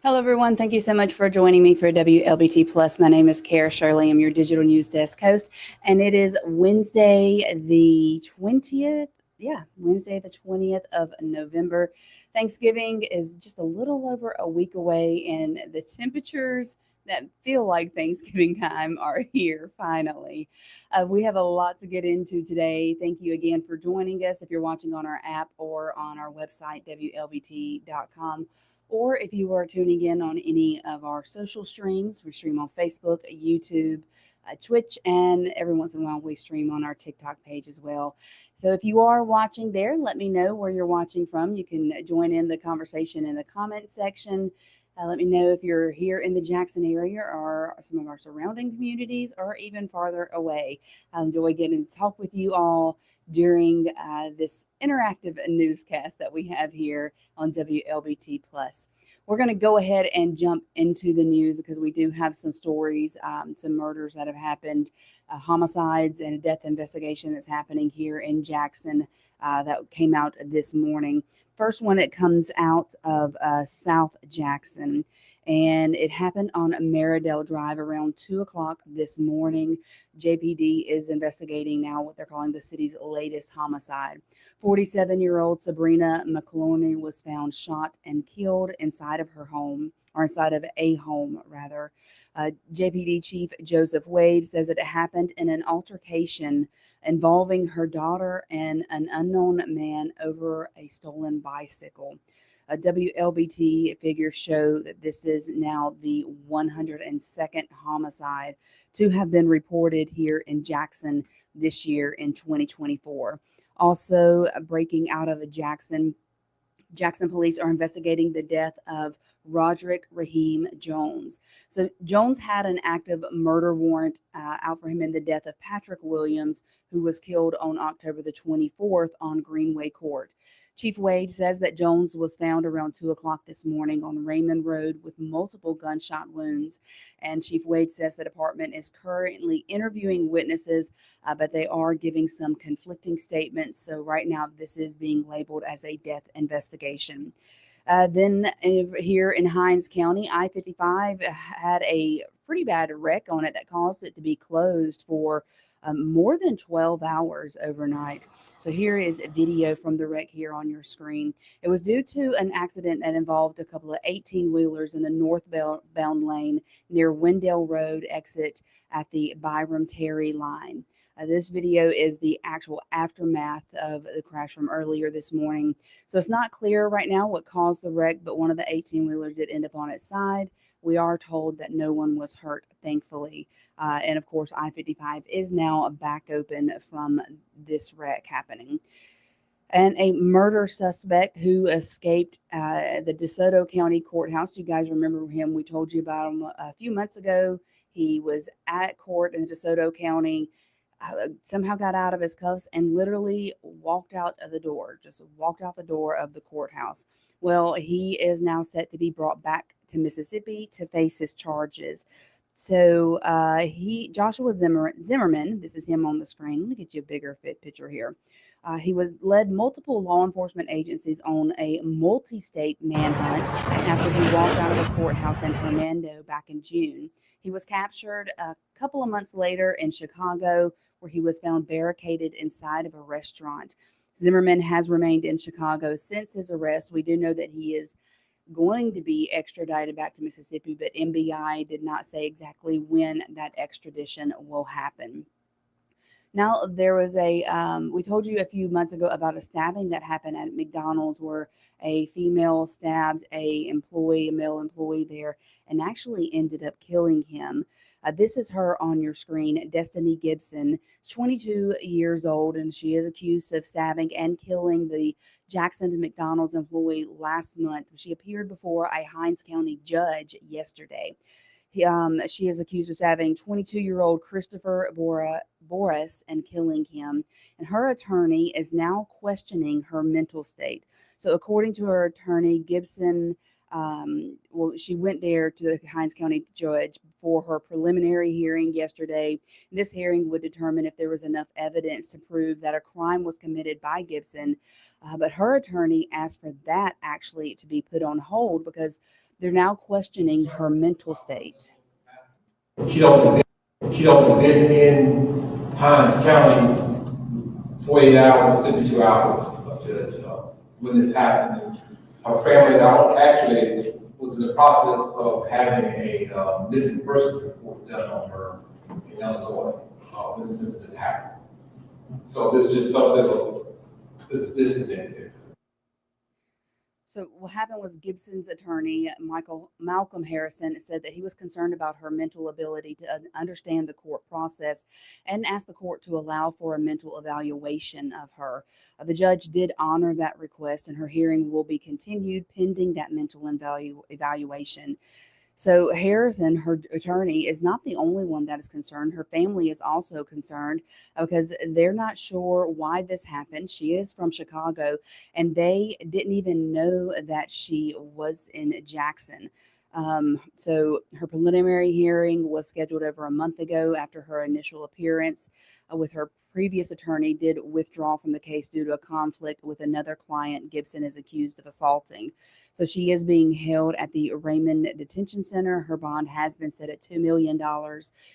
Hello, everyone. Thank you so much for joining me for WLBT Plus. My name is Cara Shirley. I'm your digital news desk host, and it is Wednesday, the 20th. Yeah, Wednesday, the 20th of November. Thanksgiving is just a little over a week away, and the temperatures that feel like Thanksgiving time are here finally. We have a lot to get into today. Thank you again for joining us. If you're watching on our app or on our website, WLBT.com, or if you are tuning in on any of our social streams, we stream on Facebook, YouTube, Twitch, and every once in a while we stream on our TikTok page as well. So if you are watching there, let me know where you're watching from. You can join in the conversation in the comment section. Let me know if you're here in the Jackson area or some of our surrounding communities or even farther away. I enjoy getting to talk with you all during this interactive newscast that we have here on WLBT Plus. We're going to go ahead and jump into the news because we do have some stories, some murders that have happened, homicides, and a death investigation that's happening here in Jackson that came out this morning. First one, it comes out of South Jxn, and it happened on Maridale Drive around 2 o'clock this morning. JPD is investigating now what they're calling the city's latest homicide. 47-year-old Sabrina McCloney was found shot and killed inside of her home, or inside of a home, rather. JPD Chief Joseph Wade says that it happened in an altercation involving her daughter and an unknown man over a stolen bicycle. WLBT figures show that this is now the 102nd homicide to have been reported here in Jackson this year in 2024. Also, breaking out of Jackson police are investigating the death of Roderick Raheem Jones. So Jones had an active murder warrant out for him in the death of Patrick Williams, who was killed on October the 24th on Greenway Court. Chief Wade says that Jones was found around 2 o'clock this morning on Raymond Road with multiple gunshot wounds. And Chief Wade says the department is currently interviewing witnesses, but they are giving some conflicting statements. So right now, this is being labeled as a death investigation. Then here in Hinds County, I-55 had a pretty bad wreck on it that caused it to be closed for more than 12 hours overnight. So here is a video from the wreck here on your screen. It was due to an accident that involved a couple of 18-wheelers in the northbound lane near Wendell Road exit at the Byram Terry line. This video is the actual aftermath of the crash from earlier this morning. So it's not clear right now what caused the wreck, but one of the 18-wheelers did end up on its side. We are told that no one was hurt, thankfully. And of course, I-55 is now back open from this wreck happening. And a murder suspect who escaped the DeSoto County Courthouse. You guys remember him. We told you about him a few months ago. He was at court in DeSoto County, somehow got out of his cuffs and literally walked out of the door, just walked out the door of the courthouse. Well, he is now set to be brought back to Mississippi to face his charges. So Joshua Zimmerman, this is him on the screen. Let me get you a bigger picture here. He led multiple law enforcement agencies on a multi-state manhunt after he walked out of the courthouse in Hernando back in June. He was captured a couple of months later in Chicago, where he was found barricaded inside of a restaurant. Zimmerman has remained in Chicago since his arrest. We do know that he is going to be extradited back to Mississippi, but MBI did not say exactly when that extradition will happen. Now, there was we told you a few months ago about a stabbing that happened at McDonald's where a female stabbed a male employee there, and actually ended up killing him. This is her on your screen, Destiny Gibson, 22 years old, and she is accused of stabbing and killing the Jackson's McDonald's employee last month. She appeared before a Hinds County judge yesterday. She is accused of stabbing 22-year-old Christopher Boris and killing him. And her attorney is now questioning her mental state. So according to her attorney, Gibson Well, she went there to the Hinds County judge for her preliminary hearing yesterday. This hearing would determine if there was enough evidence to prove that a crime was committed by Gibson. But her attorney asked for that actually to be put on hold because they're now questioning her mental state. She'd only been in Hinds County 48 hours, 72 hours, when this happened. Her family actually was in the process of having a missing persons report done on her in Illinois when this incident happened. So there's just there's a disconnect there. So what happened was Gibson's attorney, Malcolm Harrison, said that he was concerned about her mental ability to understand the court process and asked the court to allow for a mental evaluation of her. The judge did honor that request, and her hearing will be continued pending that mental evaluation. So Harrison, her attorney, is not the only one that is concerned. Her family is also concerned because they're not sure why this happened. She is from Chicago, and they didn't even know that she was in Jackson. So her preliminary hearing was scheduled over a month ago after her initial appearance with her previous attorney did withdraw from the case due to a conflict with another client Gibson is accused of assaulting. So she is being held at the Raymond Detention Center. Her bond has been set at $2 million.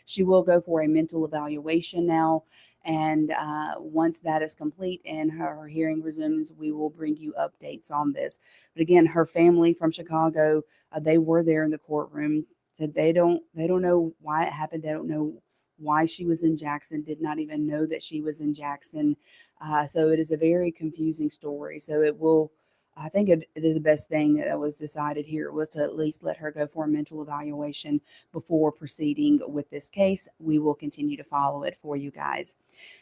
She will go for a mental evaluation now. And once that is complete and her hearing resumes, we will bring you updates on this. But again, her family from Chicago, they were there in the courtroom. Said they don't know why it happened. They don't know why she was in Jackson. Did not even know that she was in Jackson. So it is a very confusing story. So it will. I think it is the best thing that was decided here was to at least let her go for a mental evaluation before proceeding with this case. We will continue to follow it for you guys.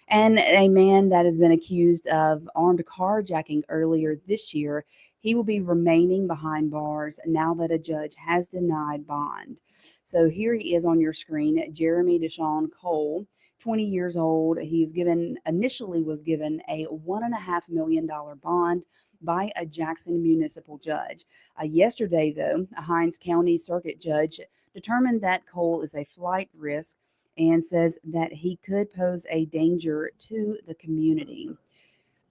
And a man that has been accused of armed carjacking earlier this year, he will be remaining behind bars now that a judge has denied bond. So here he is on your screen, Jeremy Deshaun Cole, 20 years old. Initially was given a $1.5 million bond by a Jackson municipal judge. Yesterday, though, a Hinds County Circuit judge determined that Cole is a flight risk and says that he could pose a danger to the community.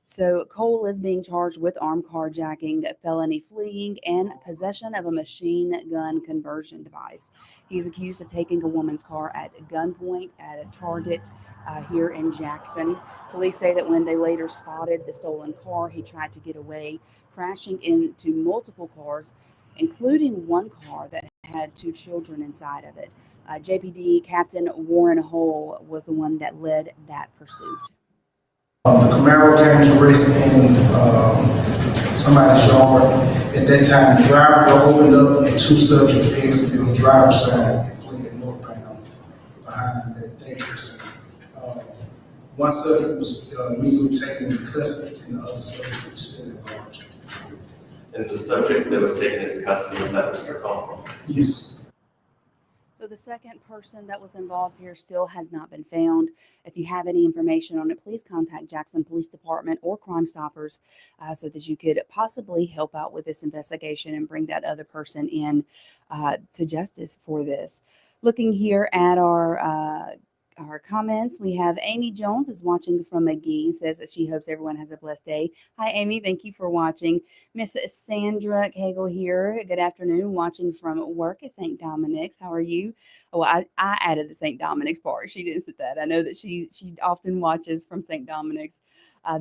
So Cole is being charged with armed carjacking, felony fleeing, and possession of a machine gun conversion device. He's accused of taking a woman's car at gunpoint at a Target here in Jackson. Police say that when they later spotted the stolen car, he tried to get away, crashing into multiple cars, including one car that had 2 children inside of it. JPD Captain Warren Hull was the one that led that pursuit. The Camaro came to rest in somebody's yard. At that time, the driver door opened up and 2 subjects exited the driver's side and fled northbound behind that daycare center. One subject was immediately taken into custody, and the other subject was still at large. And the subject that was taken into custody, was that Mr. Cole? Yes. So the second person that was involved here still has not been found. If you have any information on it, please contact Jackson Police Department or Crime Stoppers so that you could possibly help out with this investigation and bring that other person in to justice for this. Looking here at our comments, we have Amy Jones is watching from McGee, says that she hopes everyone has a blessed day. Hi, Amy. Thank you for watching. Miss Sandra Cagle here. Good afternoon. Watching from work at St. Dominic's. How are you? Oh, I added the St. Dominic's part. She didn't say that. I know that she often watches from St. Dominic's.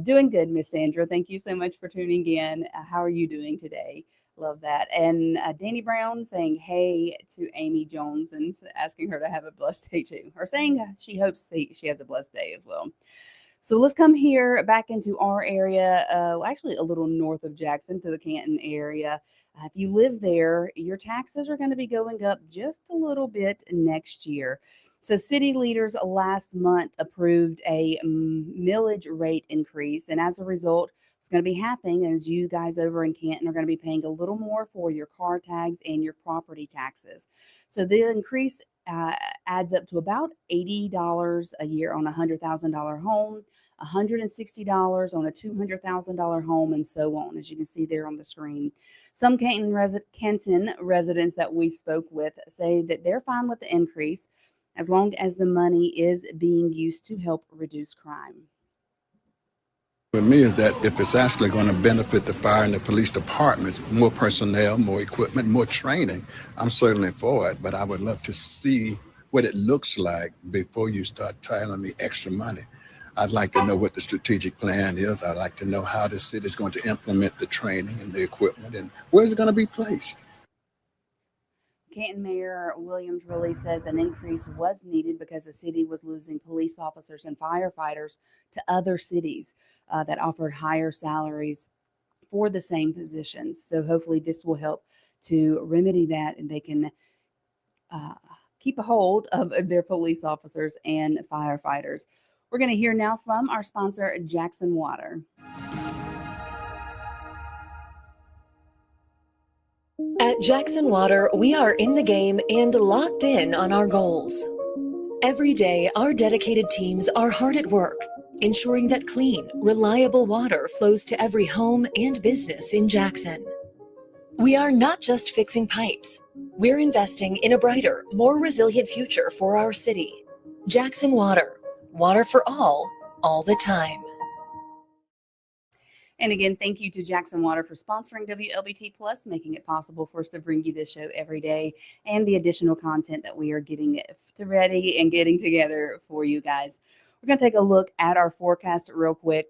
Doing good, Miss Sandra. Thank you so much for tuning in. How are you doing today? Love that. And Danny Brown saying hey to Amy Jones and asking her to have a blessed day too, or saying she hopes she has a blessed day as well. So let's come here back into our area, actually a little north of Jackson to the Canton area. If you live there, your taxes are going to be going up just a little bit next year. So city leaders last month approved a millage rate increase, and as a result, what's going to be happening is you guys over in Canton are going to be paying a little more for your car tags and your property taxes. So the increase adds up to about $80 a year on a $100,000 home, $160 on a $200,000 home, and so on, as you can see there on the screen. Some Canton residents that we spoke with say that they're fine with the increase as long as the money is being used to help reduce crime. For me is that if it's actually going to benefit the fire and the police departments, more personnel, more equipment, more training, I'm certainly for it, but I would love to see what it looks like before you start telling me extra money. I'd like to know what the strategic plan is. I'd like to know how the city is going to implement the training and the equipment and where's it going to be placed. Canton Mayor William Shirley says an increase was needed because the city was losing police officers and firefighters to other cities that offered higher salaries for the same positions. So hopefully this will help to remedy that, and they can keep a hold of their police officers and firefighters. We're going to hear now from our sponsor, Jxn Water. At Jxn Water, we are in the game and locked in on our goals. Every day, our dedicated teams are hard at work, ensuring that clean, reliable water flows to every home and business in Jackson. We are not just fixing pipes. We're investing in a brighter, more resilient future for our city. Jxn Water, water for all the time. And again, thank you to Jxn Water for sponsoring WLBT Plus, making it possible for us to bring you this show every day and the additional content that we are getting ready and getting together for you guys. We're going to take a look at our forecast real quick.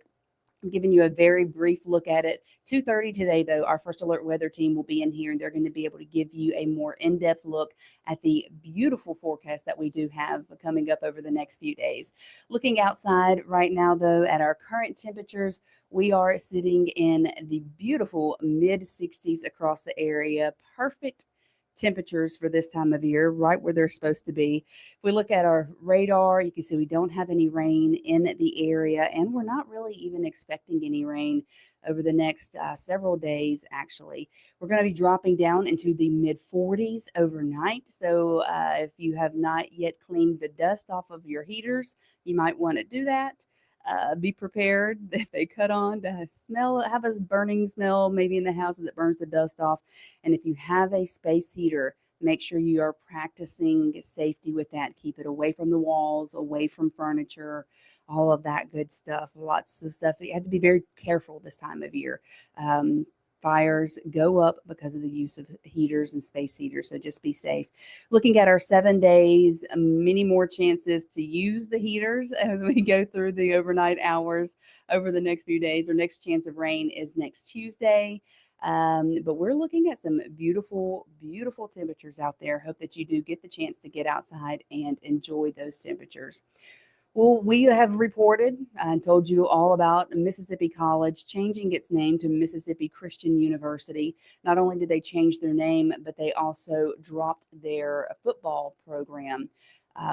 I'm giving you a very brief look at it. 2:30 today, though, our First Alert weather team will be in here, and they're going to be able to give you a more in-depth look at the beautiful forecast that we do have coming up over the next few days. Looking outside right now, though, at our current temperatures, we are sitting in the beautiful mid-60s across the area. Perfect temperatures for this time of year, right where they're supposed to be. If we look at our radar, you can see we don't have any rain in the area, and we're not really even expecting any rain over the next several days. Actually, we're going to be dropping down into the mid 40s overnight. So if you have not yet cleaned the dust off of your heaters, you might want to do that. Be prepared if they cut on to have a burning smell maybe in the house that burns the dust off. And if you have a space heater, make sure you are practicing safety with that. Keep it away from the walls, away from furniture, all of that good stuff. Lots of stuff. You have to be very careful this time of year. Fires go up because of the use of heaters and space heaters, so just be safe. Looking at our 7 days, many more chances to use the heaters as we go through the overnight hours over the next few days. Our next chance of rain is next Tuesday, but we're looking at some beautiful, beautiful temperatures out there. Hope that you do get the chance to get outside and enjoy those temperatures. Well, we have reported and told you all about Mississippi College changing its name to Mississippi Christian University. Not only did they change their name, but they also dropped their football program.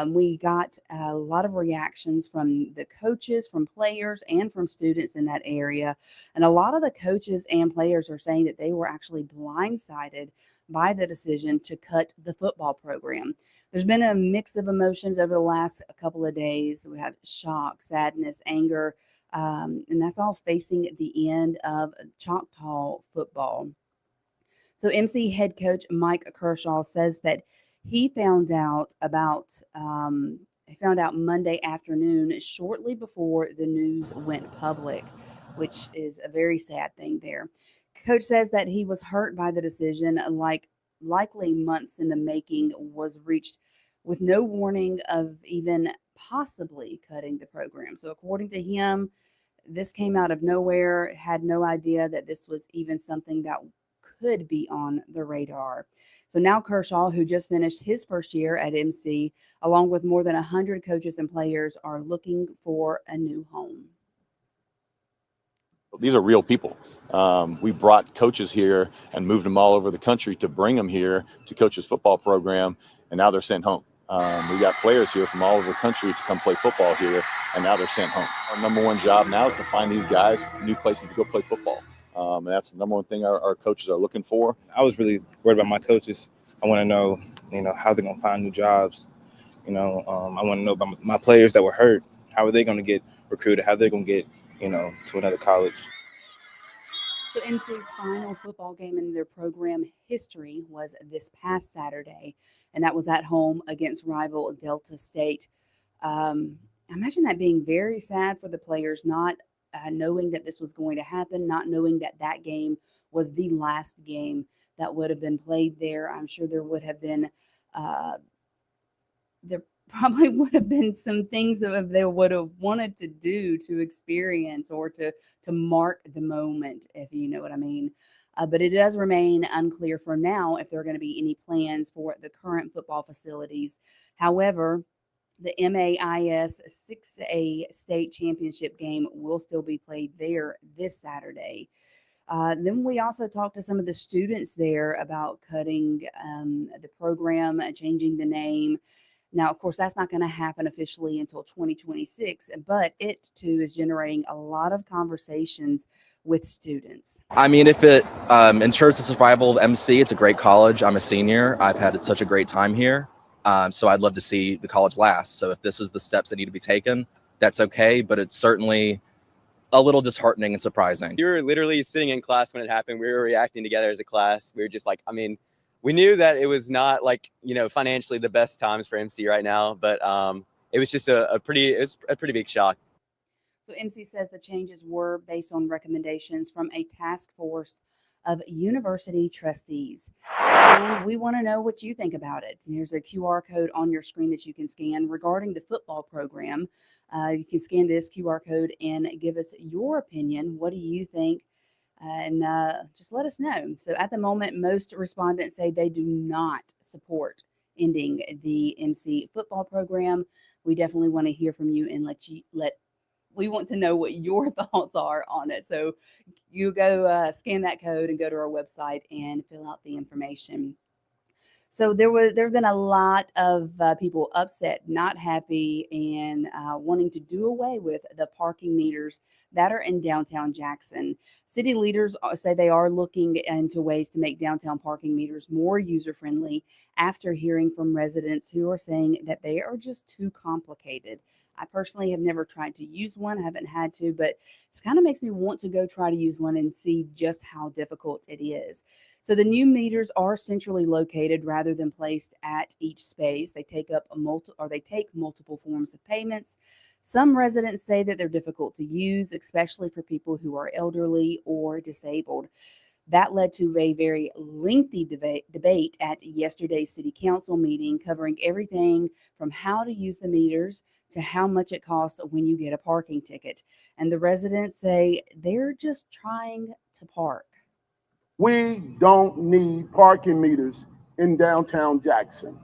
We got a lot of reactions from the coaches, from players, and from students in that area. And a lot of the coaches and players are saying that they were actually blindsided by the decision to cut the football program. There's been a mix of emotions over the last couple of days. We have shock, sadness, anger, and that's all facing the end of Choctaw football. So MC head coach Mike Kershaw says that he found out Monday afternoon shortly before the news went public, which is a very sad thing there. Coach says that he was hurt by the decision, likely months in the making, was reached with no warning of even possibly cutting the program. So according to him, this came out of nowhere, had no idea that this was even something that could be on the radar. So now Kershaw, who just finished his first year at MC, along with more than 100 coaches and players, are looking for a new home. These are real people. We brought coaches here and moved them all over the country to bring them here to coach his football program, and now they're sent home. We got players here from all over the country to come play football here, and now they're sent home. Our number one job now is to find these guys new places to go play football. And that's the number one thing our coaches are looking for. I was really worried about my coaches. I want to know, how they're going to find new jobs. I want to know about my players that were hurt. How are they going to get recruited? How are they going to get, to another college? So MC's final football game in their program history was this past Saturday, and that was at home against rival Delta State. I imagine that being very sad for the players, not knowing that this was going to happen, not knowing that that game was the last game that would have been played there. I'm sure there would have been, there probably would have been some things that they would have wanted to do to experience or to mark the moment, if you know what I mean. But it does remain unclear for now if there are going to be any plans for the current football facilities. However, the MAIS 6A state championship game will still be played there this Saturday. Then we also talked to some of the students there about cutting the program, changing the name. Now, of course, that's not going to happen officially until 2026, but it too is generating a lot of conversations with students. I mean, if it ensures the survival of MC, it's a great college. I'm a senior. I've had such a great time here. So I'd love to see the college last. So if this is the steps that need to be taken, that's okay. But it's certainly a little disheartening and surprising. We were literally sitting in class when it happened. We were reacting together as a class. We were just like, we knew that it was not like, financially the best times for MC right now, but it was just a pretty big shock. So MC says the changes were based on recommendations from a task force of university trustees. And we want to know what you think about it. There's a QR code on your screen that you can scan regarding the football program. You can scan this QR code and give us your opinion. What do you think? And just let us know. So at the moment, most respondents say they do not support ending the MC football program. We definitely want to hear from you and we want to know what your thoughts are on it. So you go scan that code and go to our website and fill out the information. So there have been a lot of people upset, not happy, and wanting to do away with the parking meters that are in downtown Jackson. City leaders say they are looking into ways to make downtown parking meters more user-friendly after hearing from residents who are saying that they are just too complicated. I personally have never tried to use one, haven't had to, but it kind of makes me want to go try to use one and see just how difficult it is. So the new meters are centrally located rather than placed at each space. They take multiple forms of payments. Some residents say that they're difficult to use, especially for people who are elderly or disabled. That led to a very lengthy debate at yesterday's city council meeting, covering everything from how to use the meters to how much it costs when you get a parking ticket. And the residents say they're just trying to park. We don't need parking meters in downtown Jackson.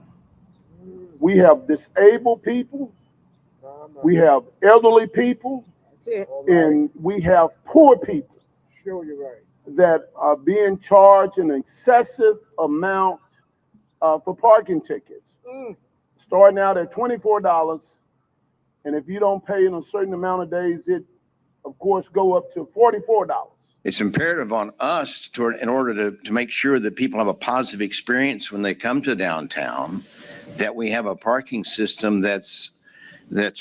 We have disabled people, we have elderly people, and we have poor people that are being charged an excessive amount for parking tickets, starting out at $24. And if you don't pay in a certain amount of days, it, of course, go up to $44. It's imperative on us in order to make sure that people have a positive experience when they come to downtown, that we have a parking system that's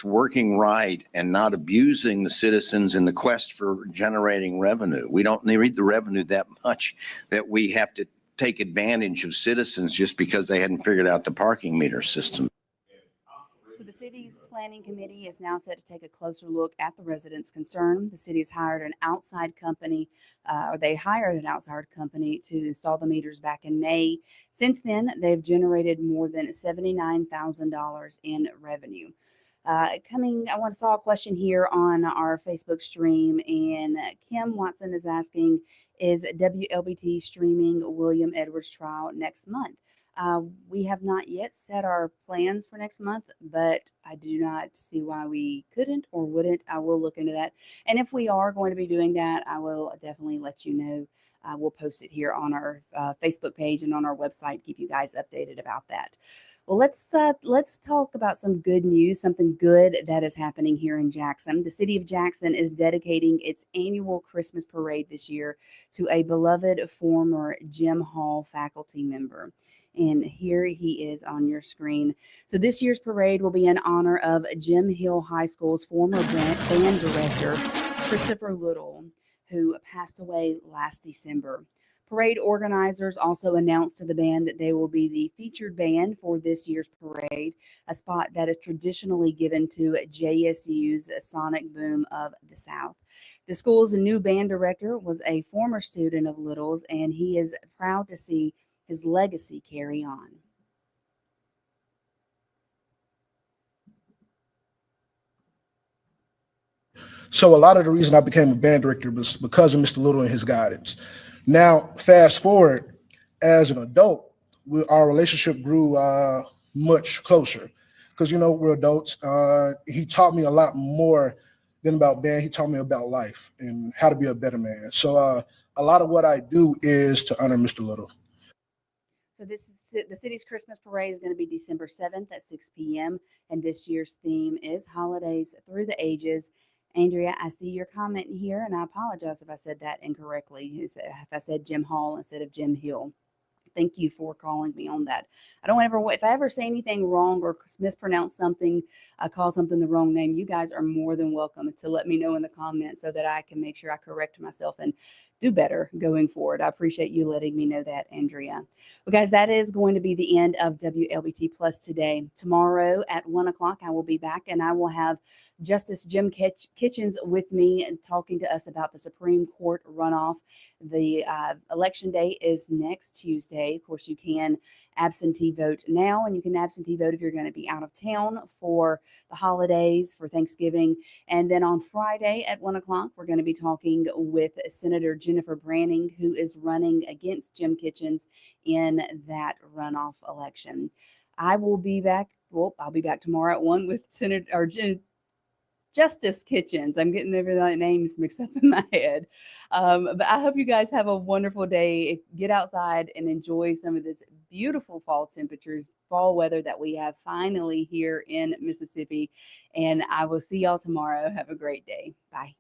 working right and not abusing the citizens in the quest for generating revenue. We don't need the revenue that much that we have to take advantage of citizens just because they hadn't figured out the parking meter system. So the city's planning committee is now set to take a closer look at the residents' concern. The city's hired an outside company, they hired an outside company to install the meters back in May. Since then, they've generated more than $79,000 in revenue. I saw a question here on our Facebook stream, and Kim Watson is asking, is WLBT streaming William Edwards' trial next month? We have not yet set our plans for next month, but I do not see why we couldn't or wouldn't. I will look into that. And if we are going to be doing that, I will definitely let you know. We'll post it here on our Facebook page and on our website, keep you guys updated about that. Well, let's talk about some good news, something good that is happening here in Jackson. The city of Jackson is dedicating its annual Christmas parade this year to a beloved former Jim Hall faculty member. And here he is on your screen. So this year's parade will be in honor of Jim Hill High School's former band director, Christopher Little, who passed away last December. Parade organizers also announced to the band that they will be the featured band for this year's parade, a spot that is traditionally given to JSU's Sonic Boom of the South. The school's new band director was a former student of Little's, and he is proud to see his legacy carry on. So a lot of the reason I became a band director was because of Mr. Little and his guidance. Now, fast forward, as an adult, our relationship grew much closer because, you know, we're adults. He taught me a lot more than about band. He taught me about life and how to be a better man. So a lot of what I do is to honor Mr. Little. So the city's Christmas parade is going to be December 7th at 6 p.m. And this year's theme is Holidays Through the Ages. Andrea, I see your comment here, and I apologize if I said that incorrectly. If I said Jim Hall instead of Jim Hill. Thank you for calling me on that. I don't ever, if I ever say anything wrong or mispronounce something, I call something the wrong name, you guys are more than welcome to let me know in the comments so that I can make sure I correct myself and do better going forward. I appreciate you letting me know that, Andrea. Well, guys, that is going to be the end of WLBT Plus today. Tomorrow at 1 o'clock, I will be back, and I will have Justice Jim Kitchens with me and talking to us about the Supreme Court runoff. The election day is next Tuesday. Of course, you can absentee vote now, and you can absentee vote if you're going to be out of town for the holidays, for Thanksgiving. And then on Friday at 1 o'clock, we're going to be talking with Senator Jennifer Branning, who is running against Jim Kitchens in that runoff election. I will be back. Well, I'll be back tomorrow at 1 with Justice Kitchens. I'm getting the names mixed up in my head. But I hope you guys have a wonderful day. Get outside and enjoy some of this beautiful fall temperatures, fall weather that we have finally here in Mississippi. And I will see y'all tomorrow. Have a great day. Bye.